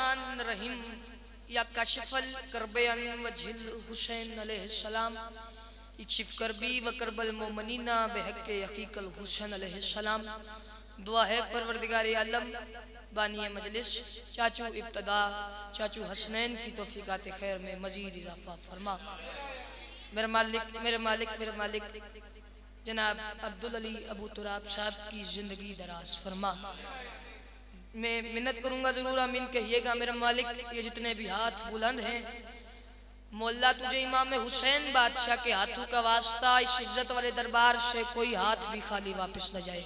रहमान रहीम या कशफल करबयन व झिल हुसैन अलैहिस्सलाम इक्शिफ करबी व करबल मोमनीना बेहक हकीकल हुसैन अलैहिस्सलाम। दुआ है परवरदिगार आलम बानी मजलिस चाचू इब्तदा चाचू हसनैन की तौफीकात खैर में मजीद इजाफा फरमा। मेरे मालिक जनाब अब्दुल अली अबू तुराब साहब की जिंदगी दराज फरमा। मैं मिन्नत करूंगा जरूर आमीन कहिएगा। मेरे मालिक ये जितने भी हाथ बुलंद हैं मौला तुझे इमाम हुसैन बादशाह के हाथों का वास्ता इस इज्जत वाले दरबार से कोई हाथ भी खाली वापस न जाए।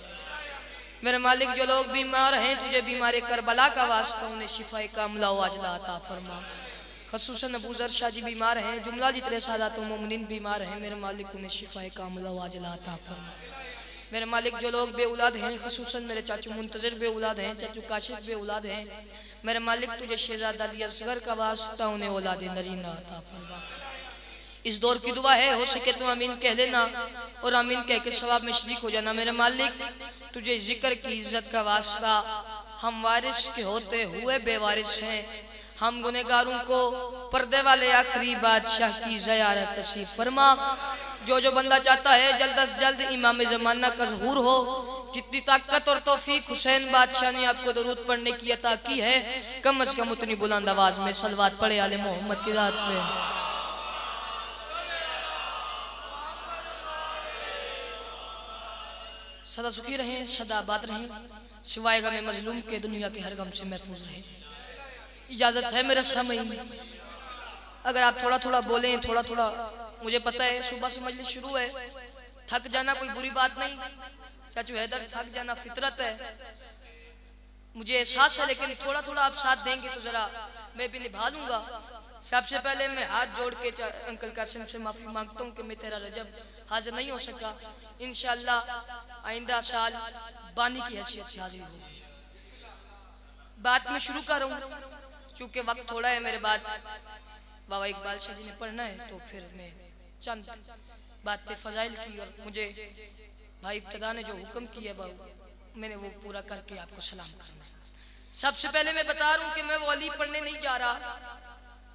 मेरे मालिक जो लोग बीमार हैं तुझे बीमारे करबला का वास्ता उन्हें शिफाए कामला वाजला अता फरमा। खसूसन अबू ज़र शाह जी बीमार हैं, जुमला जितने सादात मोमिनीन बीमार हैं, मेरे मालिक उन्हें शिफाए कामला वाजला अता फरमा। मेरे मालिक जो लोग बे औलाद हैं खसूसन मेरे चाचू मुंतज़िर बे औलाद हैं, चाचू काशिफ बे औलाद हैं, मेरे मालिक तुझे शहजादा अली असगर का वास्ता उन्हें औलाद नरीना अता फरमा। इस दौर की दुआ है हो सके तो आमीन कह लेना और आमीन कह के सवाब में शरीक हो जाना। मेरे मालिक तुझे जिक्र की इज्जत का वास्ता हम वारिस के होते हुए बेवारिस हैं, हम गुनहगारों को पर्दे वाले आखिरी बादशाह की ज़ियारत नसीब फरमा। जो बंदा चाहता है जल्द अज जल्द इमाम ज़माना का ज़हूर हो, जितनी ताकत और तौफीक हुसैन बादशाह ने आपको दरूद पढ़ने की अता की है, कम अज कम उतनी बुलंद आवाज में सलवात पढ़े आले मोहम्मद की ज़ात पे। सदा सुखी रहें, सदा आबाद रहें, सिवाय गम मजलूम के दुनिया के हर गम से महफूज रहें। इजाजत है मेरे सामईन, अगर आप थोड़ा थोड़ा बोलें, थोड़ा थोड़ा, मुझे पता है सुबह से मजलिस शुरू है, थक जाना कोई बुरी बात नहीं, चाचू हैदर थक जाना फितरत है, मुझे एहसास है, लेकिन थोड़ा थोड़ा आप साथ देंगे तो जरा मैं भी निभा लूंगा। सबसे पहले मैं हाथ जोड़ के अंकल कासिम से माफी मांगता हूँ कि मैं तेरा रजब हाजिर नहीं हो सका। इंशाअल्लाह आइंदा साल बानी की हैसियत से हाजिर होगी। बात में शुरू कर रहा हूँ चूंकि वक्त थोड़ा है, मेरे बाद बाबा इकबाल शाह जी ने पढ़ना है, तो फिर मैं चंद बातें फजाइल की और मुझे भाई इब्तिदा ने जो हुक्म किया बाबू मैंने वो पूरा करके आपको सलाम करना। सबसे पहले मैं बता रहा हूँ कि मैं वो अली पढ़ने नहीं जा रहा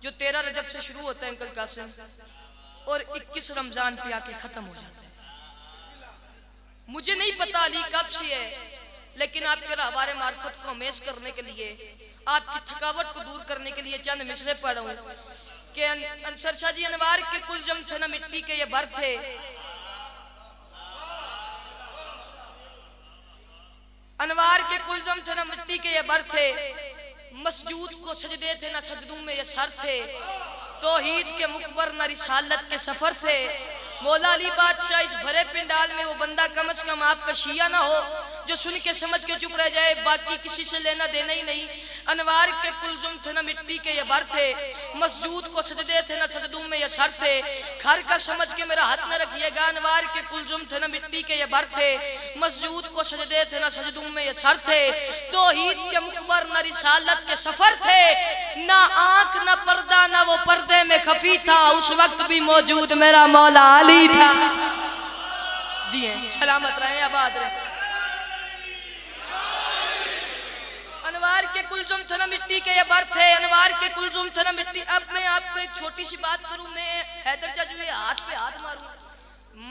जो 13 रजब से शुरू होता है अंकल कासिम और 21 रमजान पे आके खत्म हो जाता है। मुझे नहीं पता अली कब से है, लेकिन आपके रहवारे मार्फत को हमेश करने के लिए, आपकी थकावट को दूर करने के लिए चंद मिसरे पढ़ रहा हूँ कि अंसर शाह जी अनवार के कुलजम थे न मिट्टी के ये भर थे, अनवार के कुलजम थे न मिट्टी के ये भर थे, मसजूद को सजदे थे न सजदों में ये सर थे, तौहीद के मुकबर न रिसालत के सफर थे। मौला अली बादशाह इस भरे पिंडाल में वो बंदा कम से कम आपका शिया ना हो जो सुन के समझ के चुप रह जाए, बाकी किसी से लेना देना ही नहीं। अनवार के कुलजुम थे न मिट्टी के ये भर थे, मसजूद को सजदे थे न सजदों में ये सर थे। घर का समझ के मेरा हाथ न रखिएगा, अनवार के कुलजुम थे न मिट्टी के ये भर थे, मसजूद को सजदे थे न सजदों में ये सर थे, तौहीद के मुकबर न रिसालत के सफर थे, ना आंख न पर्दा न वो पर्दे में खफी था, उस वक्त भी मौजूद मेरा मौला अली था। जी हैं, सलामत रहे, आबाद रहे। अनवार के कुलजुम थे न मिट्टी के ये भर थे, अनवार के कुलजुम थे न मिट्टी। अब मैं आपको एक छोटी सी बात करूं, मैं हैदर चाचू ये हाथ पे हाथ मारूं,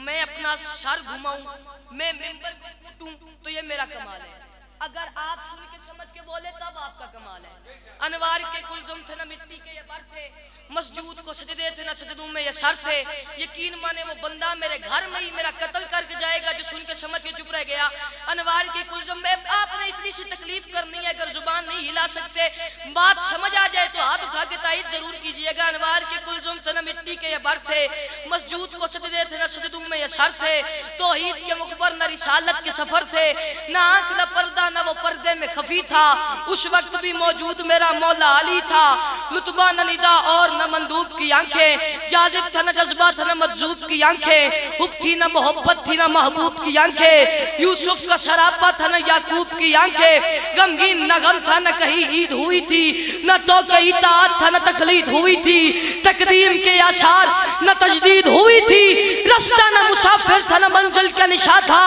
मैं अपना सर घुमाऊं, मैं मिंबर को कूटूं, तो ये मेरा कमाल है। अगर आप सुन के समझ के बोले तब आपका कमाल है। अनवार के कुलजुम थे न मिट्टी के ये भर थे, मसजूद को सजदे थे न सजदों में ये सर थे। यकीन माने वो बंदा मेरे घर में ही मेरा कत्ल करके जाएगा जो सुन के समझ के चुप रह गया। अनवार के कुलजुम में आपने इतनी सी तकलीफ करनी है, अगर जुबान नहीं हिला सकते, बात समझ आ जाए तो हाथ उठा के तायद जरूर कीजिएगा। अनवार के कुलजुम थे न मिट्टी के ये भर थे, मसजूद को सजदे थे न सजदों में ये सर थे, तौहीद के मुकबर न रिसालत के सफर थे, ना आंख न पर्दा न वो पर्दे में खफी था, उस वक्त भी मौजूद मेरा मौला अली था। लुत्बा न निदा और न मंदूब की आंखें, जाजिब था न जज्बा था न मजजूब की आंखें, हुब थी न मोहब्बत थी न महबूब की आंखें, यूसुफ का शराबा था न याकूब की आंखें, गमगीन न गम था न कहीं ईद हुई थी, न तो कहीं इताअत था न तकलीद हुई थी, तकदीम के आसार न तजदीद हुई थी, रास्ता न मुसाफिर था न मंजिल का निशा था,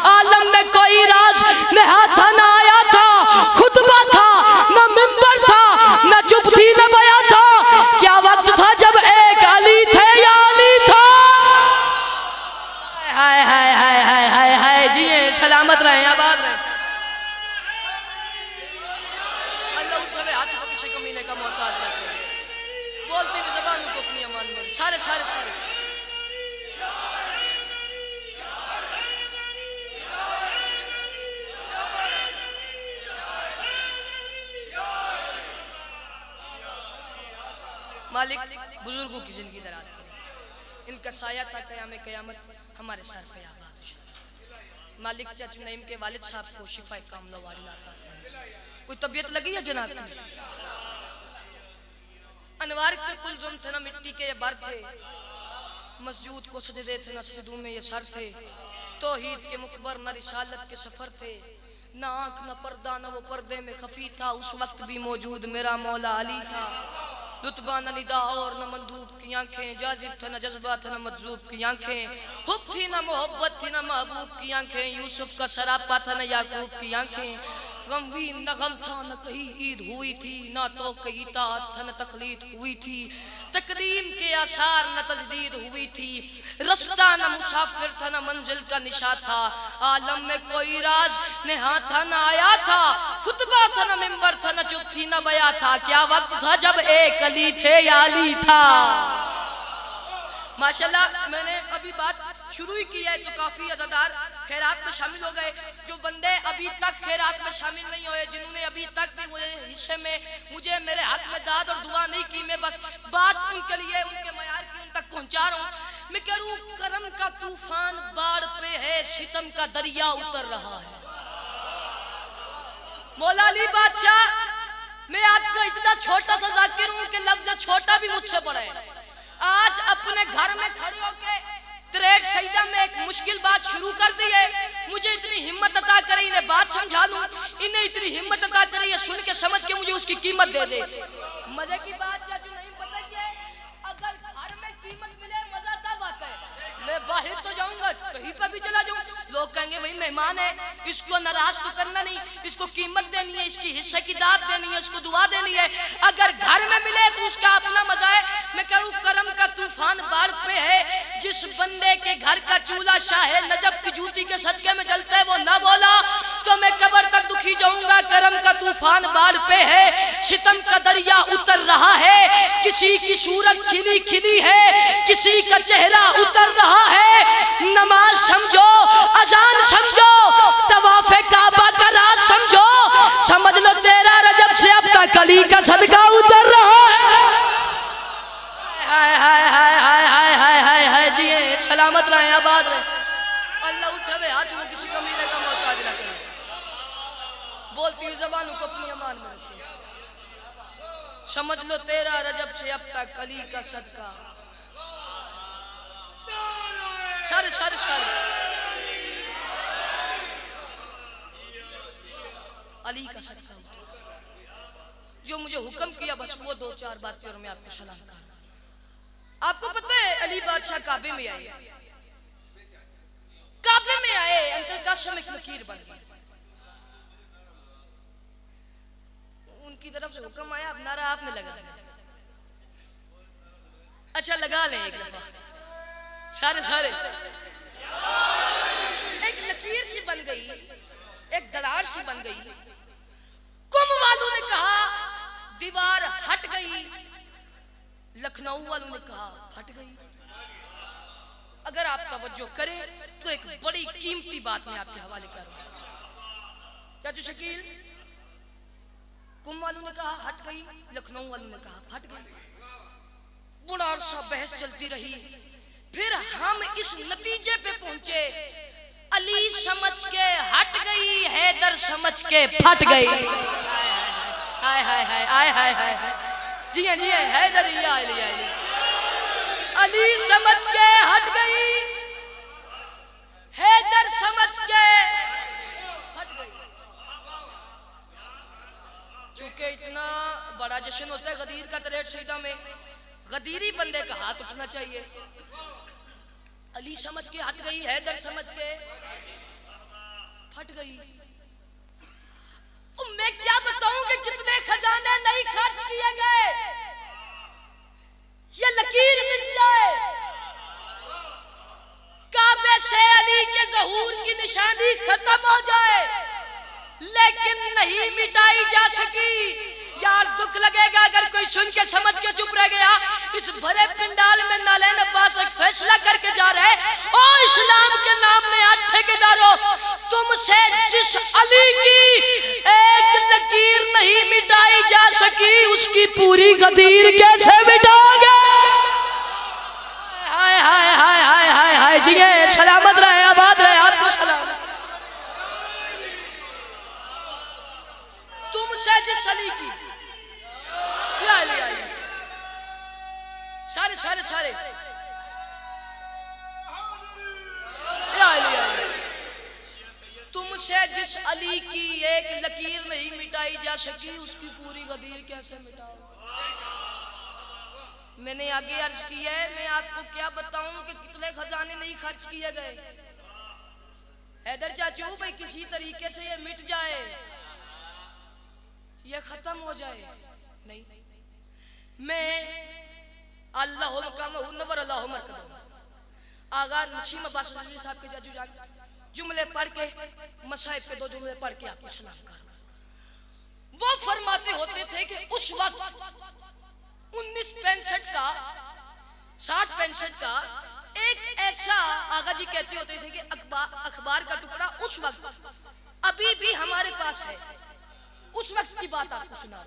आलम में कोई राज नहा था न आया था, खुतबा था न मिंबर था न उठे हाथ को किसी कमीने का मोहताज न करे। बोलती हुई ज़बान को अपनी अमान बोले सारे सारे सारे। मालिक बुजुर्गों की जिंदगी दराज करे, इनका साया था क़याम क़यामत हमारे सर पे आबाद हो। मालिक चाचू नईम के वालिद साहब को शिफाए कामला वाजिला अता फरमाए। कोई तबीयत लगी है जनाब की? अनवार के कुल जुम थे ना मिट्टी के ये बर थे, मस्जूद को सजदे थे ना सजदों में ये सर थे, तौहीद के मुखबर न रिसालत के सफर थे, ना आंख न पर्दा न वो पर्दे में खफी था, उस वक्त भी मौजूद मेरा मौला अली था। लुत्बा न निदा और न मंदूब की आंखें, जाजिब था न जज्बा था न मजजूब की आंखें, हुब थी न मोहब्बत थी न महबूब की आंखें, यूसुफ का सरापा था न याकूब की आंखें, गमगीन न गम था न कहीं ईद हुई थी, ना तो कहीं इताअत था न तकलीद हुई थी, तकदीम के आसार न तजदीद हुई थी, रास्ता न मुसाफिर था न मंजिल का निशा था, आलम में कोई राज नेहा था न आया था, खुतबा था न मिंबर था न चुप थी न बया था, क्या वक्त था जब एक अली थे या अली था। माशाल्लाह मैंने अभी बात शुरू ही की है तो काफी अज़ादार खैरात में शामिल हो गए। जो बंदे अभी तक खैरात में शामिल नहीं हुए, जिन्होंने अभी तक भी मुझे हिस्से में मुझे मेरे हाथ में दाद और दुआ नहीं की, मैं बस बात उनके लिए उनके मयार की उन तक पहुंचा रहा हूँ। मैं कह रहा हूँ करम का तूफान बाढ़ पे है, सितम का दरिया उतर रहा है। मौला अली बादशाह, मैं आपका इतना छोटा सा जाकिर हूँ कि लफ्ज छोटा भी मुझसे बड़ा है। आज अपने घर में खड़े होके त्रेड सईदा में एक मुश्किल बात शुरू कर दी है, मुझे इतनी हिम्मत अता करे इन्हें बात समझा लूं, इन्हें इतनी हिम्मत अता करे ये सुन के समझ के मुझे उसकी कीमत दे दे। मजे की बात चाचू नहीं पता क्या है, अगर घर में कीमत मिले मजा तब आता है। मैं बाहर तो जाऊंगा कहीं पर भी चला जाऊं, लोग कहेंगे भाई मेहमान है, इसको नाराज तो करना नहीं, इसको कीमत देनी है, इसकी हिस्से की दाद देनी है, इसको दुआ देनी है। अगर घर में मिले तो उसका अपना मजा है। मैं करूँ करम का तूफान बाढ़ पे है, जिस बंदे के घर का चूल्हा शाहे नजब की जूती के सदके में जलता है वो ना बोला तो मैं कब्र तक दुखी जाऊंगा। करम का तूफान बाढ़ पे है, सितम का दरिया उतर रहा है, किसी की सूरत खिली खिली है, किसी का चेहरा उतर रहा है। नमाज समझो, अजान समझो, तवाफे काबा का राज समझो, समझ लो तेरा रजब से अब तक अली का सदका उतर रहा है। हाय हाय हाय हाय हाय हाय हाय हाय जी सलामत रहे आबाद रहे। अल्लाह उठावे हाथ में किसी कमीने का मोहताज ना करे। बोलती हुई ज़बानों को अपनी अमान में रखे। समझ लो तेरा रजब से अब तक अली का सदका। सारे सारे सारे अली का सदका जो मुझे हुक्म किया बस वो दो चार बातें और मैं आपको सलाम कर। आपको पता है अली बादशाह काबे में आए, काबे में आए अंकल कासिम एक लकीर बन गई, उनकी तरफ से हुक्म आया, अब नारा आपने लगा दिया। अच्छा लगा लें एक दफा सारे सारे। एक लकीर सी बन गई, एक दरार सी बन गई। कुम वालों ने कहा दीवार हट गई, लखनऊ वालों ने कहा फट गई। अगर आप तवज्जो करें तो एक बड़ी कीमती बात मैं आपके हवाले करूं। चाचू शकील, कुम वालों ने कहा हट गई, लखनऊ वालों ने कहा फट गई। बड़ा अरसा बहस चलती रही, फिर हम इस नतीजे पे पहुंचे अली समझ के हट गई, हैदर समझ के फट गई। हाय हाय हाय हाय हाय हाय जी हाँ जी हाँ, हैदर अली समझ के हट गई, हैदर समझ के हट गई। चूंकि इतना बड़ा जश्न होता है गदीर का तरेट सईदा में, गदीरी बंदे का हाथ उठना चाहिए। अली समझ के हट गई, हैदर समझ के फट गई। मैं क्या बताऊं कि कितने खजाने नहीं खर्च किए गए, ये लकीर मिट जाए, काबे से अली के ज़हूर की निशानी खत्म हो जाए, लेकिन नहीं मिटाई जा सकी दुख लगेगा अगर कोई सुन के समझ के चुप रह गया। इस भरे पंडाल में नालैन अब्बास एक फैसला करके जा रहे, ओ इस्लाम के नाम में आज ठेकेदारों, तुमसे जिस अली की एक लकीर नहीं मिटाई जा सकी, उसकी पूरी गदीर कैसे मिटाओगे? हाय हाय हाय हाय हाय हाय जी, सलामत रहे, आबाद रहे, आपको सलाम। तुमसे जिस अली की, सारे सारे सारे तुमसे जिस अली की एक लकीर नहीं मिटाई जा सकी, उसकी पूरी गदीर कैसे मिटाओ? मैंने आगे अर्ज किया है, मैं आपको क्या बताऊं कि कितने खजाने नहीं खर्च किए गए। हैदर चाचू भाई किसी तरीके से ये मिट जाए, ये खत्म हो जाए, नहीं। मैं अल्लाह आगा नसीम अब्बास साहब के चाचू जान जुमले पढ़ के, मसाइब के 2 जुमले पढ़ के आपको सलाम कर। वो फरमाते होते थे कि उस वक्त 1965 का 60-65 का एक ऐसा, आगा जी कहते होते थे कि अखबार का टुकड़ा उस वक्त अभी भी हमारे पास है। उस वक्त की बात आपको सुना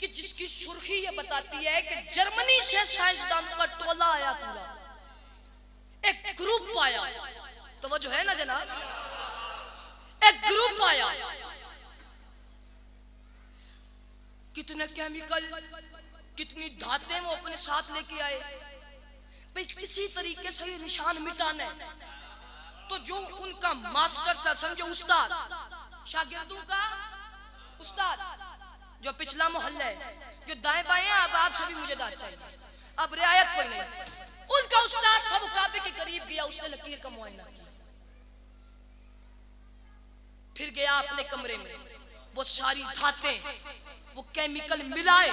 कि जिसकी सुर्खी ये बताती है कि जर्मनी से साइंसदानों का टोला आया, पूरा एक ग्रुप आया, तो वो जो है ना जनाब, एक ग्रुप आया, कितने केमिकल, कितनी धातें वो अपने साथ लेके आए भाई, किसी तरीके से ये निशान मिटाना है। तो जो उनका मास्टर था, समझो उस्ताद, शागिर्दों का उस्ताद, जो पिछला मोहल्ला है, जो दाएं बाएं, अब आप सभी मुझे दाद चाहिए, अब रियायत कोई नहीं। उनका उस्ताद था, वो काबे के करीब गया, उसने लकीर का मुआयना किया, फिर गया अपने कमरे में, वो सारी धातें, वो केमिकल मिलाए,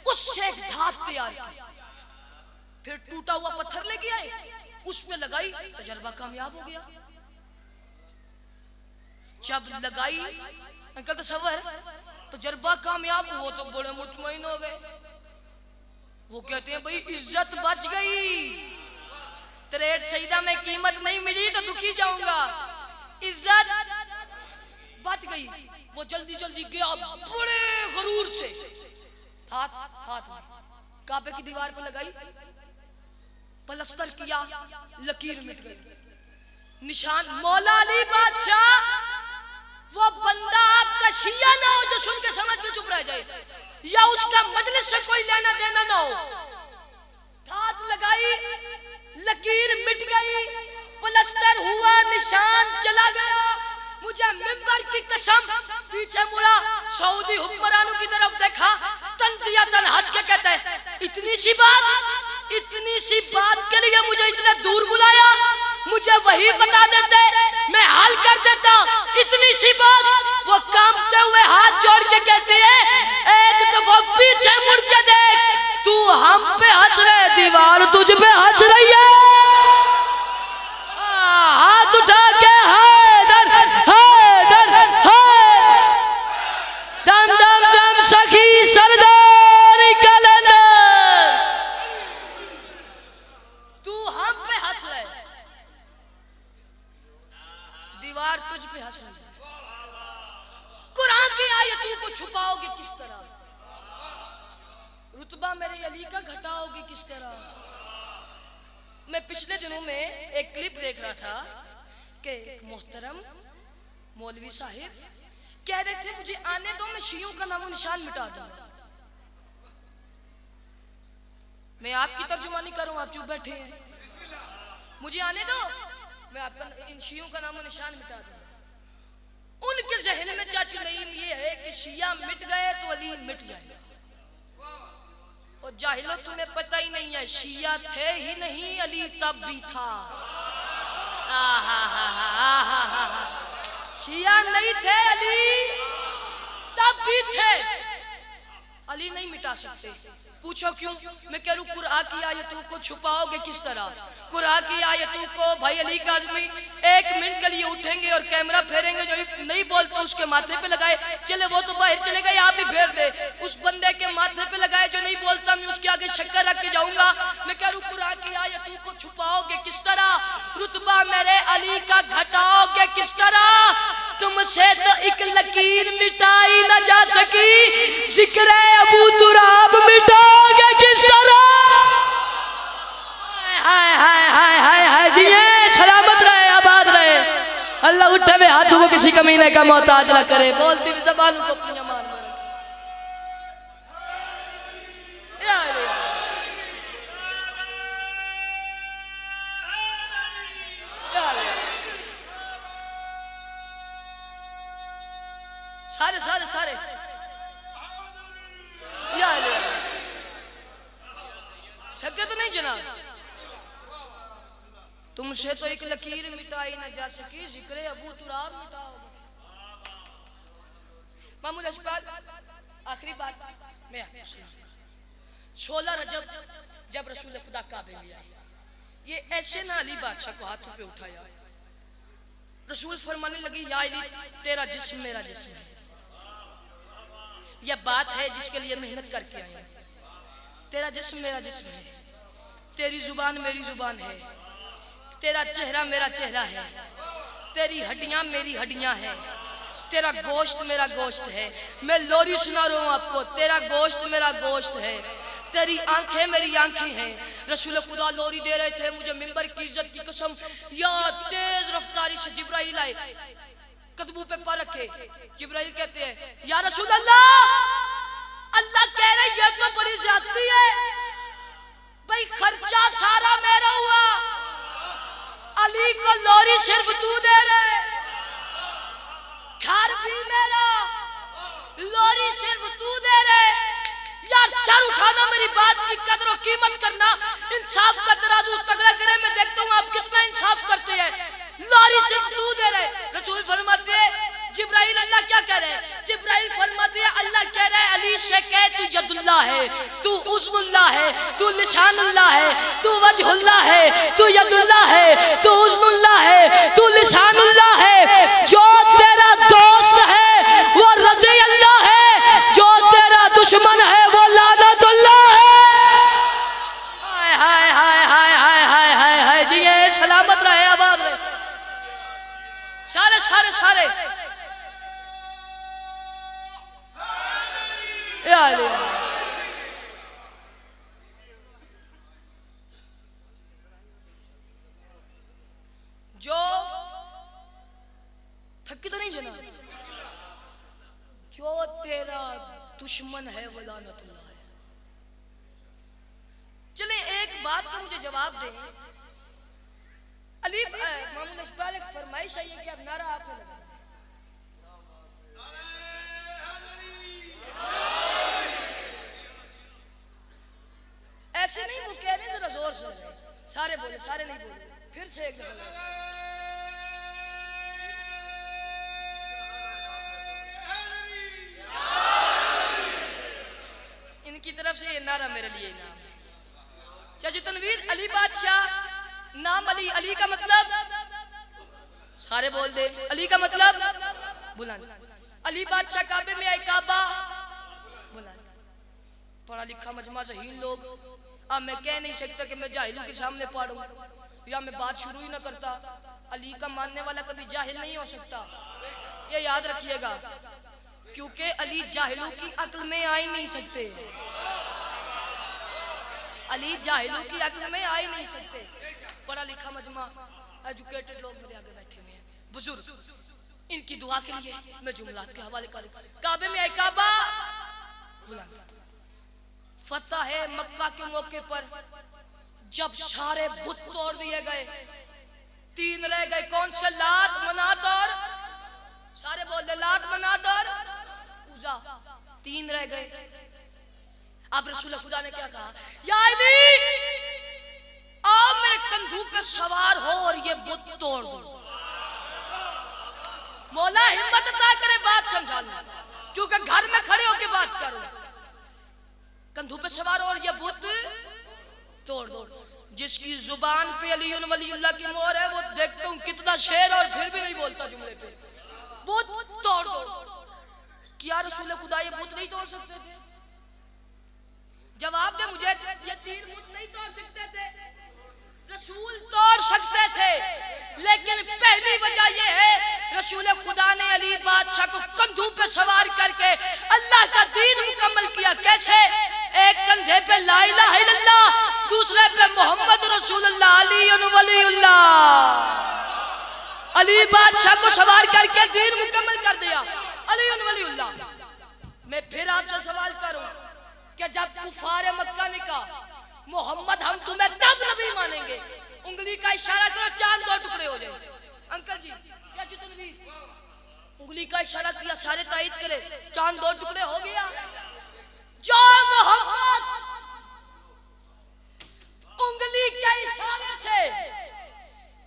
उससे एक धात तैयार की, फिर टूटा हुआ पत्थर लेके आए, उस पे लगाई, तजर्बा कामयाब हो गया। जब लगाई अंकल तसव्वुर, तजर्बा कामयाब, वो तो बड़े मुतमईन हो गए। वो कहते हैं भाई इज्जत बच गई, ट्रेड सईदा में कीमत नहीं मिली तो दुखी जाऊंगा, इज्जत बच गई। वो जल्दी जल्दी गया, बड़े गरूर से हाथ काबे की दीवार पर लगाई, पलस्तर किया, लकीर मिट गई, निशान। मौला अली बादशाह, वो बंदा आपका शिया ना हो जो सुन के समझ के चुप रह जाए, या उसका मजलिस से कोई लेना देना ना हो। हाथ लगाई, लकीर मिट गई, पलस्तर हुआ, निशान चला गया। मुझे मिंबर की कसम, पीछे मुड़ा, सऊदी हुक्मरानों की तरफ देखा, तंजियतन हंस के कहते हैं इतनी सी बात के लिए मुझे इतने दूर बुलाया, मुझे वही बता देते, मैं हल कर देता, इतनी सी बात। वो कांपते हुए हाथ जोड़ के कहती है एक दफा पीछे मुड़ के देख, तू हम पे हंस रहे, दीवार तुझ पे हंस रही है। हाथ उठा के हैदर हैदर है, दम दम दम सखी सरदार कलंदर, तू हम पे हंस रहे, दीवार तुझ पे हंस रही है। कुरान की आयतों को छुपाओगे किस तरह, रुतबा मेरे अली का घटाओगे किस तरह। मैं पिछले दिनों में एक क्लिप देख रहा था कि एक मोहतरम मौलवी साहिब कह रहे थे मुझे आने दो, मैं शियों का नामो निशान मिटा दूंगा। मैं आपकी तर्जुमानी करूं, आप चुप बैठे हैं, मुझे आने दो, मैं आपका इन शियों का नामो निशान मिटा दूंगा। उनके जहन में चाचू नईम ये है कि शिया मिट गए तो अली मिट जाए। और जाहिलो तुम्हें पता ही नहीं है, शिया थे ही नहीं, अली तब भी था। शिया नहीं थे, अली तब भी थे। अली नहीं मिटा सकते। पूछो क्यों? मैं कह रहा कुरान की आयतों को छुपाओगे किस तरह? कुरान की आयतों को भाई अली काज़मी 1 मिनट के लिए उठेंगे और कैमरा फेरेंगे, जो नहीं बोलते उसके माथे पे लगाए, चले वो तो बाहर चले गए, आप ही फेर दे। उस बंदे के माथे पे लगाए जो नहीं बोलता, मैं उसके आगे शक्कर रख के जाऊंगा। मैं कह रहा कुरान की आयतों को छुपाओगे किस तरह? रुतबा मेरे अली का घटाओगे किस तरह? तुमसे तो एक लकीर मिटाई न जा सकी, जिक्र अबू तुराब मिटाओगे किस तरह? हाय हाय हाय हाय हाय जी, सलामत रहे, आबाद रहे। अल्लाह उठे हुए हाथों को किसी कमीने का मोहताज न करे। बोलती हुई ज़बान को अपनी अमान में रखे। सारे सारे सारे थके तो नहीं जनाब? तुमसे तो एक लकीर मिटाई न जा सकी, जिक्र अबू तुराब मिटाओगे। मामूल अशबाल, आखिरी बात मैं 16 रजब जब रसूल खुदा काबे में आए, ये ऐसे ना अली बादशाह को हाथों पे उठाया, रसूल फरमाने लगी या अली तेरा जिस्म मेरा जिस्म है। यह बात है जिसके लिए मेहनत करके आए हैं। तेरा जिस्म मेरा जिस्म है, तेरी जुबान मेरी जुबान है, तेरा चेहरा मेरा चेहरा है, तेरी हड्डियां मेरी हड्डियां हैं, तेरा गोश्त मेरा गोश्त है। मैं लोरी सुना रहा हूँ आपको, तेरा गोश्त मेरा गोश्त है, तेरी आंखें मेरी आंखें हैं। रसूल खुदा लोरी दे रहे थे, मुझे मिंबर की इज्जत की कसम, या तेज रफ्तारी से जिब्राइल आए, कदमों पे पर रखे। जिब्राइल कहते हैं या रसूल अल्लाह, अल्लाह कह रहे ये तो बड़ी ज्यादती है भाई, खर्चा सारा मेरा हुआ, अली को लोरी सिर्फ तू दे रहे, घर भी मेरा, लोरी सिर्फ तू दे रहे। यार सर उठाना, मेरी बात की कदर और कीमत करना, इंसाफ का तराजू तगड़ा करे। मैं देखता हूँ आप कितना इंसाफ करते हैं। लोरी सिर्फ तू दे रहे। रसूल फरमाते हैं जिब्राइल अल्लाह क्या कह रहे हैं? जिब्राइल फरमाते हैं अल्लाह कह रहे हैं अली से कह तू यदुल्लाह है, तू उज़्नुल्लाह है, तू लिसानुल्लाह है, तू वजहुल्लाह है, तू यदुल्लाह है, तू उज़्नुल्लाह है, तू लिसानुल्लाह है। जो तेरा दोस्त है वो रज़ी अल्लाह है, जो तेरा दुश्मन है वो लानतुल्लाह है। हाय हाय हाय हाय हाय हाय हाय जी, ये सलामत रहे, आबाद रहे। सारे सारे सारे जो थकी तो नहीं जना, जो तेरा दुश्मन है वो लानतुल्लाह है। चले एक बात का मुझे जवाब दें। अली मामूल इस्बाल एक फरमाइश आई है कि अब नारा आपने लगा, ऐसे नहीं, वो कह रहे जरा जोर से, सारे बोले, सारे नहीं बोले, फिर से एक दफा इनकी तरफ से ये नारा मेरे लिए नाम है। चाची तनवीर अली बादशाह, नाम अली, अली का मतलब सारे बोल दे, अली का मतलब बुलाना। अली बादशाह काबे में आए, काबा बुलाना। पढ़ा लिखा मजमा ज़हीन लोग, अब मैं कह नहीं सकता कि मैं जाहिलों के सामने पढ़ूं या मैं बात शुरू ही ना करता। अली का मानने वाला कभी जाहिल नहीं हो सकता, ये याद रखिएगा, क्योंकि अली जाहिलों की अक्ल में आ ही नहीं सकते। अली जाहिलों की अक्ल में आ ही नहीं सकते। पढ़ा लिखा मजमा, एजुकेटेड लोग मेरे आगे बैठे हुए हैं, बुजुर्ग, इनकी दुआ के लिए मैं जुमला के हवाले करूं। काबे में आए, काबा बुलाना। फतह है मक्का के मौके पर जब सारे बुत तोड़ दिए गए, 3 रह गए, कौन से? लात, मनात और, सारे बोल दे, लात, मनात और उज़ा, 3 रह गए। अब रसूल खुदा ने क्या कहा? या अली आओ मेरे कंधों पे सवार हो और ये बुत तोड़ दो। मौला हिम्मत अता करे, बात समझा लो, क्योंकि घर में खड़े होके बात करो। कंधों पे सवार और ये बुत तोड़ दो। जिसकी जुबान पे अली वलीउल्लाह की मोहर है वो देखता हूँ कितना शेर और फिर भी नहीं बोलता जुमले पे। बुत तोड़ दो। क्या रसूल खुदा ये बुत नहीं तोड़ सकते थे? जवाब दे मुझे, ये तीर बुत नहीं तोड़ सकते थे? रसूल तोड़ सकते थे, लेकिन पहली वजह यह है रसूल खुदा ने अली बादशाह को कंधों पे सवार करके अल्लाह का दीन मुकम्मल किया। कैसे? एक कंधे पे ला इलाहा इल्लल्लाह, दूसरे पे मोहम्मद रसूलुल्लाह अली वलीउल्लाह। अली बादशाह को सवार करके दीन मुकम्मल कर दिया, अली वलीउल्लाह। मैं फिर आपसे सवाल करूं कि जब कुफार मक्का ने कहा मोहम्मद हम तुम्हें तब नबी मानेंगे, उंगली का इशारा करो चांद दो टुकड़े हो जाए। अंकल जी चाचू तनवीर, उंगली का इशारा किया, सारे तायद करे, चांद दो टुकड़े हो गया। जो मोहम्मद उंगली के इशारे से,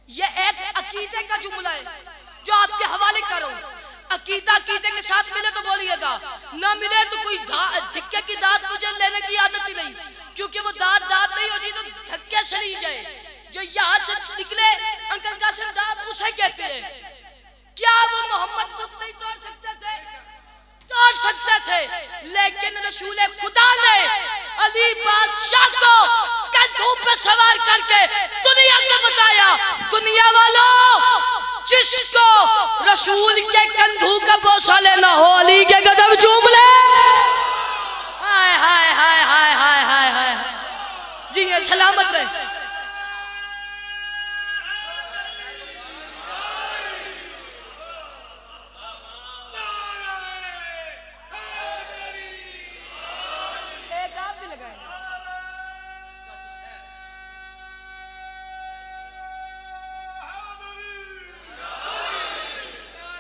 ये एक अकीदे का जुमला है जो आपके हवाले करो। अकीदा अकीदे के साथ मिले तो बोलिएगा, ना मिले तो कोई धिक्के की दाद मुझे लेने की आदत ही नहीं, क्योंकि वो दाद नहीं होती तो धक्के से ली जाए। जो यहाँ से निकले अंकल कासिम दाद उसे कहते हैं। क्या वो मोहम्मद को नहीं तोड़ सकते थे? तोड़ सकते थे, लेकिन रसूल खुदा ने अली बादशाह को कंधों पे सवार करके दुनिया को बताया, दुनिया वालों जिसको रसूल के कंधों का बोसा लेना हो अली के कदम चूम ले। हाय हाय हाय हाय हाय हाय हाय, जी सलामत रहे। एक आप भी लगाए।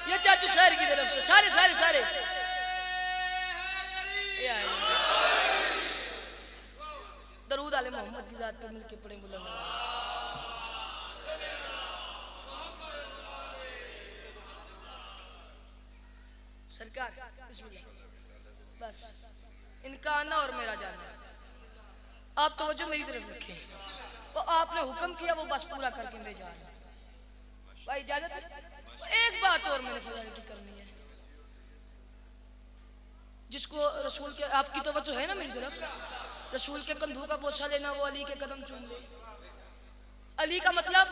ये चाचू शहर की तरफ से सारे सारे सारे दरूद आले मोहम्मद की जात पे मिलके पड़े बुलंद। सरकार बिस्मिल्लाह। बस इनका आना और मेरा जाना, आप तवज्जो मेरी तरफ रखें। तो आपने हुक्म किया वो बस पूरा करके मैं जा रहा हूं। भाई इजाजत, एक बात और मैंने फजाइल की करनी है, जिसको रसूल के, आपकी तवज्जो है ना मेरी तरफ, रसूल के कंधों का बोसा लेना वो अली के कदम चूम ले। अली का मतलब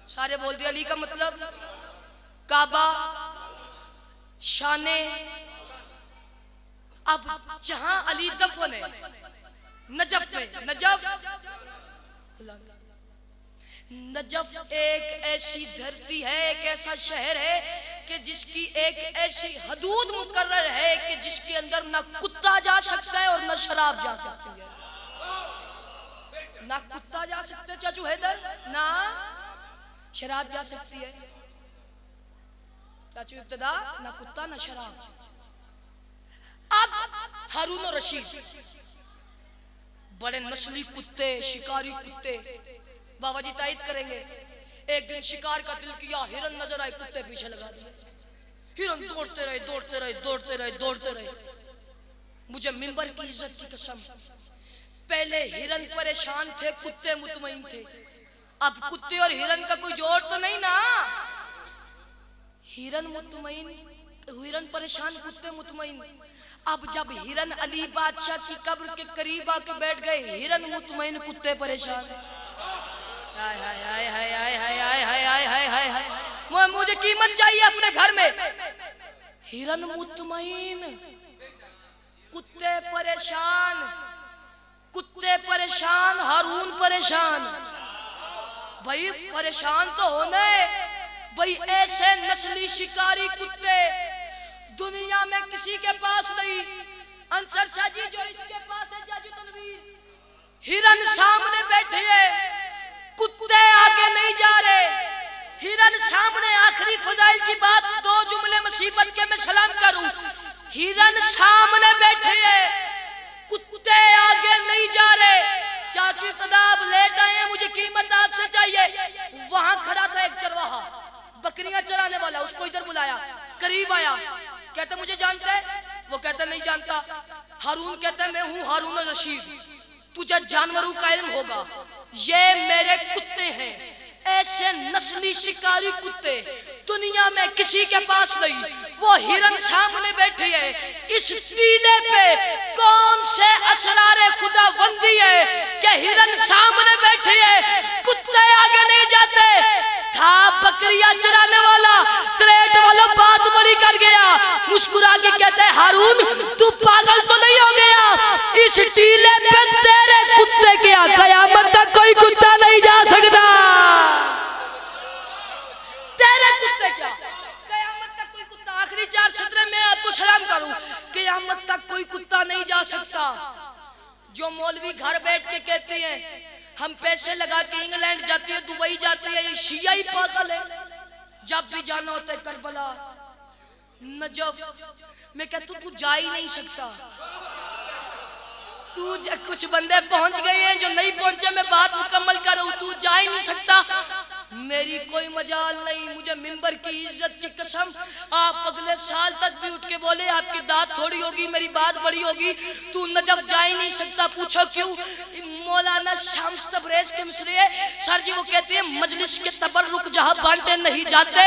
सारे बोल दिया, अली का मतलब काबा, शाने। अब जहां अली दफन है नजफ में, नजफ एक ऐसी धरती है, एक ऐसा शहर है कि जिसकी एक ऐसी हदूद मुकर्रर है कि जिसके अंदर ना कुत्ता जा सकता है और ना शराब जा सकती है। ना कुत्ता जा सकता है चाचू हैदर, ना शराब जा सकती है चाचू इब्तिदा, ना कुत्ता ना शराब। अब हारून और रशीद बड़े नस्ली कुत्ते, शिकारी कुत्ते, बाबा जी तायद करेंगे। एक दिन शिकार का दिल किया, हिरन नजर आए, कुत्ते पीछे लगा दिए। हिरन दौड़ते रहे दौड़ते रहे दौड़ते रहे दौड़ते रहे। मुझे मिंबर की इज्जत की कसम, पहले हिरन परेशान थे, कुत्ते मुतमईन थे। अब कुत्ते और हिरन का कोई जोड़ तो नहीं ना। हिरन मुतमईन, हिरन परेशान, कुत्ते मुतमईन। अब जब हिरन अली बादशाह की कब्र के करीब आके बैठ गए, हिरन मुतमईन कुत्ते परेशान। हाय हाय हाय हाय हाय हाय हाय हाय हाय हाय हाय हाय, मुझे कीमत चाहिए अपने घर में। हिरन मुतमईन, कुत्ते परेशान, कुत्ते परेशान, हारून परेशान। भाई परेशान तो होना है भाई, ऐसे नस्ली शिकारी कुत्ते दुनिया में किसी के पास नहीं। अंसर शाह जी जो इसके पास है, जाजू तनवीर, हिरन सामने बैठे है, कुत्ते आगे नहीं जा रहे। हिरन सामने, आखिरी फजाइल की बात, दो जुमले मुसीबत के मैं सलाम करूं। हिरन सामने बैठे है, कुत्ते आगे नहीं जा रहे। चाचू तदाब लेट आए, मुझे कीमत आपसे चाहिए। वहां खड़ा था एक चरवाहा, बकरियां चराने वाला, उसको इधर बुलाया, करीब आया, कहता मुझे जानता है? वो कहता नहीं जानता। हारून कहता है मैं हूं हारून रशीद, तुझे जानवरों का इल्म होगा, ये मेरे कुत्ते हैं, ऐसे नस्ली शिकारी कुत्ते दुनिया में किसी के पास नहीं। वो हिरन सामने बैठी है, इस टीले पे कौन से असरारे खुदा बंदी है कि हिरन सामने बैठी है, कुत्ते आगे नहीं जाते। था बकरियां चराने वाला, त्रेट वाला बात बड़ी कर गया, मुस्कुरा के कहते हैं हारून तू पागल तो नहीं हो गया, इस टीले पे तेरे कुत्ते क्या कयामत तक कोई कुत्ता नहीं जा सकता। तेरे कुत्ते क्या कयामत तक कोई कुत्ता, आखिरी 4 सत्र में आपको सलाम करूं, कयामत तक कोई कुत्ता नहीं जा सकता। जो मौलवी घर बैठ के कहते हैं हम पैसे लगा के इंग्लैंड जाती है, दुबई जाती है, ये शिया ही पागल है। जब भी जाना होता है करबला, नजफ, मैं कहता हूं तू जा ही नहीं सकता। तू कुछ बंदे पहुंच गए हैं, जो नहीं पहुंचे मैं बात मुकम्मल कर रहा हूं, तू जा ही नहीं सकता। मेरी कोई मजाल नहीं, मुझे मिंबर की इज्जत की कसम, आप अगले साल तक भी उठ के बोले आपकी दाद थोड़ी होगी मेरी बात बड़ी होगी, तू नजफ जा ही नहीं सकता। पूछो क्यों? मौलाना शाम्स तबरेज के मिसरे सर जी वो कहते हैं मजलिस के तबर्रुक जहां बांटे नहीं जाते,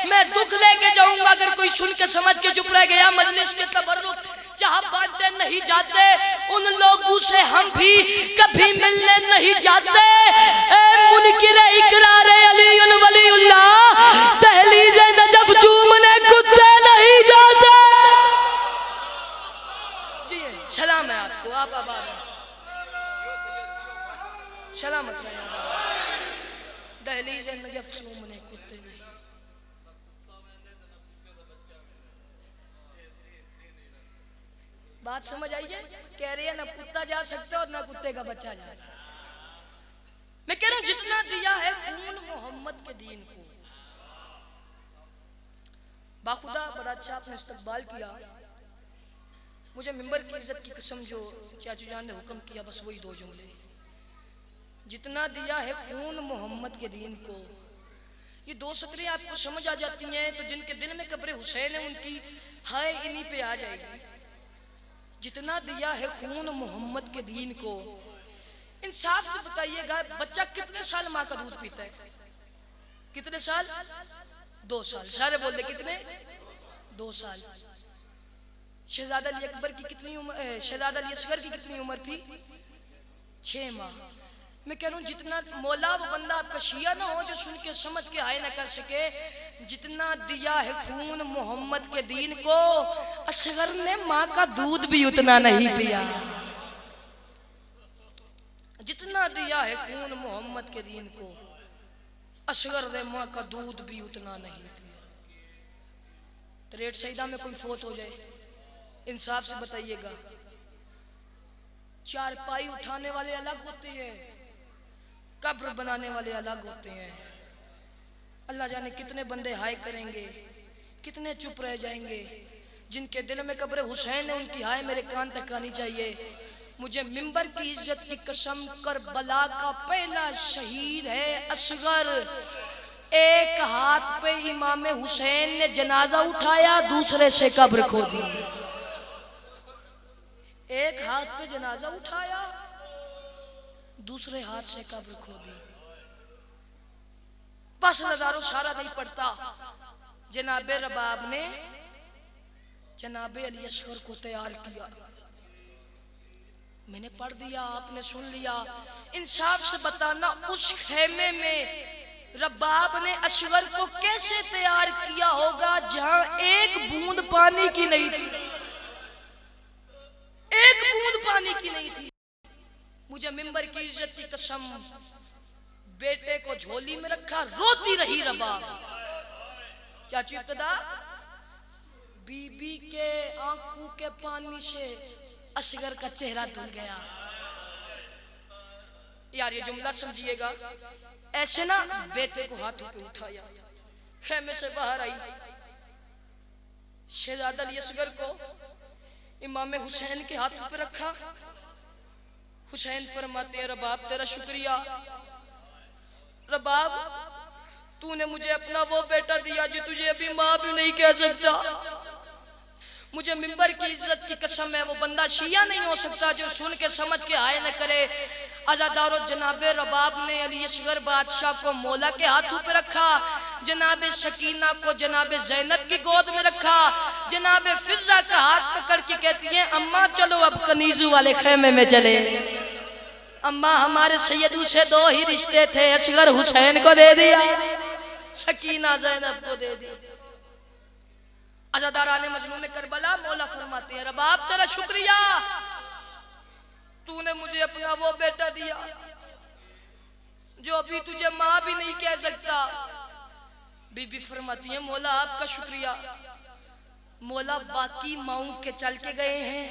मैं दुख लेके जाऊंगा अगर कोई सुन के समझ के चुप रह गया। मजलिस के तबर्रुक जहां बांटे नहीं जाते, उन लोगों से हम भी कभी मिलने नहीं जाते। मुनकिर इकरार अली वलीउल्लाह दहलीज़ नजफ चूमने कुत्ते नहीं जाते। जी सलाम है आपको, आप आबाद सलामत रहे। दहलीज़ नजफ चूमने कुत्ते नहीं। बात समझ आई है? कह रही है ना कुत्ता जा सकता और ना कुत्ते का बच्चा जा सकता। मैं कह रहा हूं जितना दिया है खून मोहम्मद के दीन को, बाखुदा बड़ा अच्छा आपने इस्तकबाल किया। मुझे मिंबर की इज्जत की कसम, जो चाचू जान ने हुक्म किया बस वही 2 जुमले, जितना दिया है खून मोहम्मद के दीन को। ये 2 सतरें आपको समझ आ जाती हैं तो जिनके दिल में कब्र हुसैन है उनकी हाय इन्हीं पे आ जाएगी। जितना दिया है खून मोहम्मद के दीन को, इंसाफ से बताइएगा बच्चा कितने साल माँ का दूध पीता है? कितने साल? 2 साल। सारे बोल दे कितने? 2 साल। शहजादा अली अकबर की कितनी उम्र, शहजादा अली असगर की कितनी उम्र थी? 6 माह। मैं कह रहा हूँ जितना मौला वो बंदा आपका शिया ना हो जो सुन के समझ के हाय ना कर सके। जितना दिया है खून मोहम्मद के दीन को, असगर ने माँ का दूध भी उतना नहीं पिया। जितना दिया है खून मोहम्मद के दीन को, असगर ने माँ का दूध भी उतना नहीं पिया। त्रेट सईदा में कोई फोत हो जाए, इंसाफ से बताइएगा, चारपाई उठाने वाले अलग होते हैं, कब्र बनाने वाले अलग होते हैं। अल्लाह जाने कितने बंदे हाय करेंगे, कितने चुप रह जाएंगे। जिनके दिल में कब्र हुसैन है उनकी हाय मेरे कान तक आनी चाहिए। मुझे मिंबर की इज्जत की कसम, करबला का पहला शहीद है असगर। एक हाथ पे इमाम हुसैन ने जनाजा उठाया, दूसरे से कब्र खोदी। एक हाथ पे जनाजा उठाया, दूसरे हाथ से कब्र खोदी। बस नजारों सारा नहीं पड़ता। जनाबे रबाब ने जनाबे अली असगर को तैयार किया। मैंने पढ़ दिया, आपने सुन लिया। इंसाफ से बताना उस खेमे में रबाब ने असगर को कैसे तैयार किया होगा जहां एक बूंद पानी की नहीं थी, एक बूंद पानी की नहीं थी। मुझे मिंबर की इज्जत की कसम, बेटे को झोली में रखा, रोती रही रबाब। चाची इब्तदा बीबी के आंखों के पानी से असगर का चेहरा धुल गया। यार ये जुमला समझिएगा। ऐसे ना बेटे को हाथों पे उठाया, खेमे से बाहर आई, शहजादा अली असगर को इमाम हुसैन के हाथों पे रखा। हुसैन फरमाते हैं रबाब तेरा शुक्रिया, रबाब तूने मुझे अपना वो बेटा दिया जो तुझे अभी माँ भी नहीं कह सकता। मुझे मिंबर की इज्जत की कसम है, वो बंदा शिया नहीं हो सकता जो सुन के समझ के हाय न करे। अज़ादारो जनाबे रबाब ने अली असगर बादशाह को मौला के हाथों पे रखा, जनाबे शकीना को जनाबे ज़ैनब की गोद में रखा, जनाबे फिजा का हाथ पकड़ के कहती है अम्मा चलो अब कनीजू वाले खेमे में चले। अम्मा हमारे सैयदू से दो ही रिश्ते थे, असगर हुसैन को दे दिया, शकीना ज़ैनब को दे दी। अज़ादाराने मजनून करबला मौला फरमाते हैं रबाब तेरा शुक्रिया, तूने मुझे अपना वो बेटा दिया जो अभी तुझे माँ भी नहीं कह सकता। बीबी फरमाती है मौला आपका शुक्रिया, मौला बाकी माऊ के चल के गए हैं,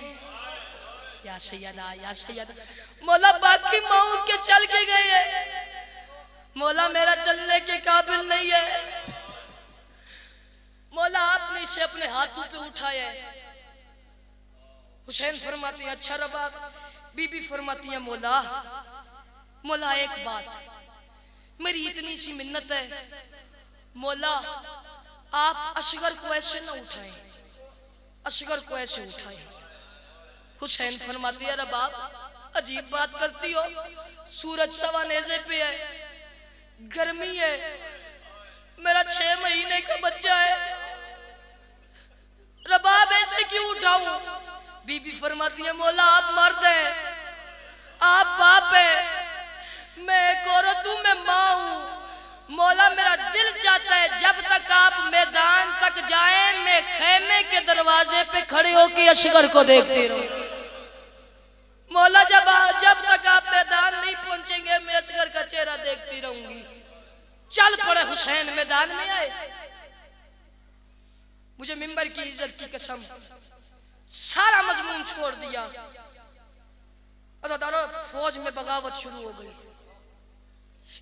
या सैयदा या सैयदा, मौला बाकी माऊ के चल के गए हैं, मौला मेरा चलने के काबिल नहीं है, मौला आपने इसे अपने हाथों पे उठाया है। हुसैन फरमाती है अच्छा रबाब। बीबी फरमाती है मौला, मौला एक बात, मेरी इतनी सी मिन्नत है, मौला आप असगर को ऐसे ना उठाएं, असगर को ऐसे उठाएं। हुसैन फरमाती है रबाब अजीब बात करती हो, सूरज सवा नेज़े पे है, गर्मी है, मेरा 6 महीने का बच्चा है, रबाब ऐसे क्यों उठाऊं? बीबी फरमाती है मौला आप मर्द हैं, आप बाप हैं, मैं एक औरत हूं, मैं माँ हूं, मौला मेरा दिल चाहता है जब तक आप मैदान तक जाएं मैं खेमे के दरवाजे पे खड़े होकर असगर को देखती रहूं। मौला जब तक आप मैदान नहीं पहुंचेंगे मैं असगर का चेहरा देखती रहूंगी। चल पड़े हुसैन मैदान में आए। मुझे मिंबर की इज्जत की कसम सारा मजमून छोड़ दिया। अज़ादारो फौज में बगावत शुरू हो गई।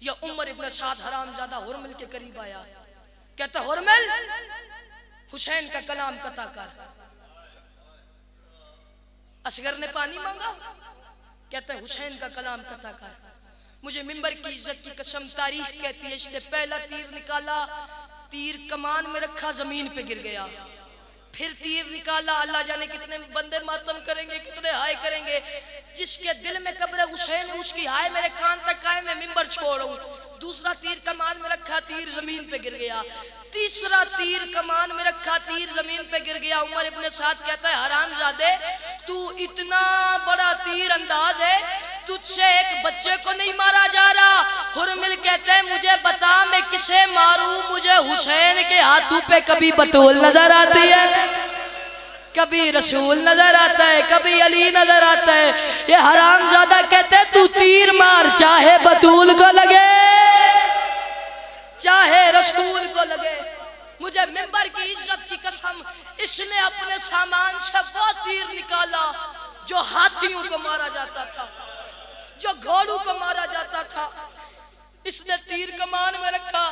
या उमर इब्न साद हरामजादा हुरमिल के करीब आया, कहता हुरमिल हुसैन का कलाम कता कर। असगर ने पानी मांगा, कहता हुसैन का कलाम कता कर। मुझे मिंबर की इज्जत की कसम तारीख कहती है इसने पहला तीर निकाला, तीर कमान में रखा, जमीन पे गिर गया, फिर तीर निकाला, अल्लाह जाने कितने बंदे मातम करेंगे, कितने हाय करेंगे, जिसके दिल में कब्र हुसैन है उसकी हाय मेरे कान तक आए, मैं मिंबर छोड़ूं। दूसरा तीर कमान में रखा, तीर जमीन पे गिर गया, तीसरा तीर कमान में रखा, तीर जमीन पे गिर गया। उमर इब्न साद कहता है हरामजादे तू इतना बड़ा तीर अंदाज है, तुझसे एक बच्चे को नहीं मारा जा रहा। हुरमिल कहते हैं मुझे बता मैं किसे मारूं, मुझे हुसैन के हाथों पे कभी बतूल नजर आती है, कभी रसूल नजर आता है, कभी अली नजर आता है। ये हरामजादा कहते हैं तू तीर मार, चाहे बतूल को लगे चाहे रसूल को लगे। मुझे मिंबर की इज्जत की कसम इसने अपने सामान से वो तीर निकाला जो हाथियों को मारा जाता था, जो घोड़ों को मारा जाता था, इसने तीर कमान में रखा।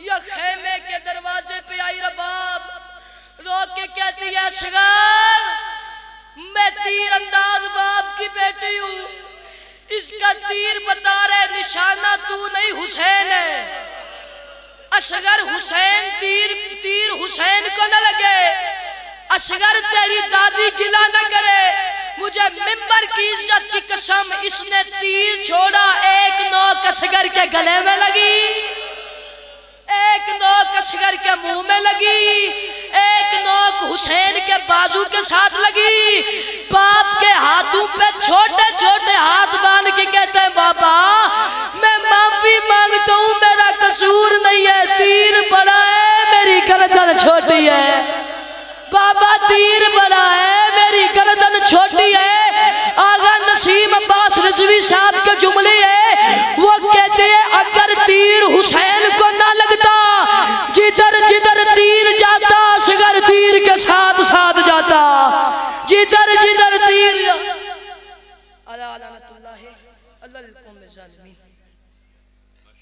यह खेमे के दरवाजे पे आई रबाब, रो के कहती है असगर मैं तीर अंदाज बाप की बेटी हूं, इसका तीर बता रहे निशाना तू नहीं हुसैन है। असगर हुसैन तीर हुसैन को न लगे, असगर तेरी दादी गिला न करे। मुझे मिंबर की इज्जत की कसम इसने तीर छोड़ा, एक नोक असगर के गले में लगी, एक नोक असगर के मुंह में लगी, एक नोक हुसैन के बाजू के साथ लगी। बाप के हाथों पे छोटे छोटे हाथ बांध के कहते हैं बाबा मैं माफी मांगता हूँ, मेरा कसूर नहीं है, तीर बड़ा है मेरी गर्दन छोटी है। बाबा तीर बड़ा है मेरी गर्दन छोटी है। आगा नसीम अब्बास रिजवी साहब के जुमले है, वो कहते हैं अगर तीर हुसैन को ना लगता, जिधर जिधर तीर जाता असगर तीर के साथ साथ जाता, जिधर जिधर तीर अल्लाह